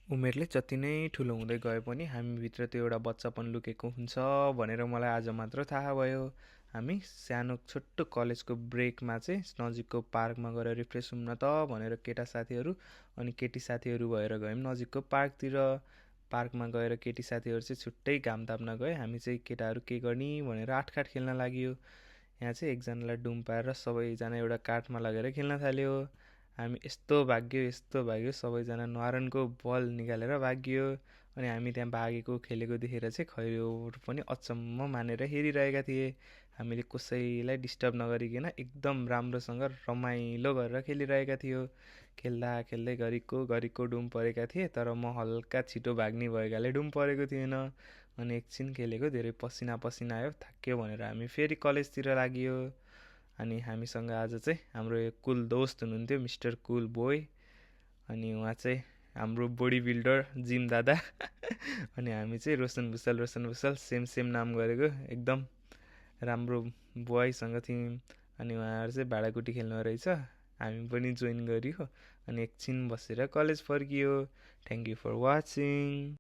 उमेरले जति नै ठुलो हुँदै गए पनि हामीभित्र त्यो एउटा बच्चापन लुकेको हुन्छ भनेर मलाई आज मात्र थाहा भयो। हामी सानो छोटो कलेजको ब्रेकमा चाहिँ नजिकको पार्कमा गएर रिफ्रेस हुन त भनेर केटा साथीहरू अनि केटी साथीहरू भएर गयौँ नजिकको पार्कतिर। पार्कमा गएर केटी साथीहरू चाहिँ छुट्टै घाम ताप्न गए, हामी चाहिँ केटाहरू के गर्ने भनेर आठकाठ खेल्न लाग्यो। यहाँ चाहिँ एकजनालाई डुम पारेर सबैजना एउटा काठमा लगेर खेल्न थाल्यो। हामी यस्तो भाग्यो सबैजना न्वारानको बल निकालेर भाग्यो। अनि हामी त्यहाँ भागेको खेलेको देखेर चाहिँ खैरोहरू पनि अचम्म मानेर हेरिरहेका थिए। हामीले कसैलाई डिस्टर्ब नगरिकन एकदम राम्रोसँग रमाइलो गरेर खेलिरहेका थियौँ। खेल्दा खेल्दै घरिको डुम परेका थिए, तर म हल्का छिटो भाग्ने भएकाले डुम परेको थिएन। अनि एकछिन खेलेको धेरै पसिना पसिना आयो, थाक्यो भनेर हामी फेरि कलेजतिर लाग्यो। अनि हामीसँग आज चाहिँ हाम्रो यो कुल दोस्त हुनुहुन्थ्यो, मिस्टर कुल बोय। अनि उहाँ चाहिँ हाम्रो बडी बिल्डर जिम दादा। अनि हामी चाहिँ रोशन भुषाल सेम सेम नाम गरेको एकदम राम्रो बोयसँग थियौँ। अनि उहाँहरू चाहिँ भाँडाकुटी खेल्नु रहेछ, हामी पनि जोइन गरियो। अनि एकछिन बसेर कलेज फर्कियो। Thank you for watching.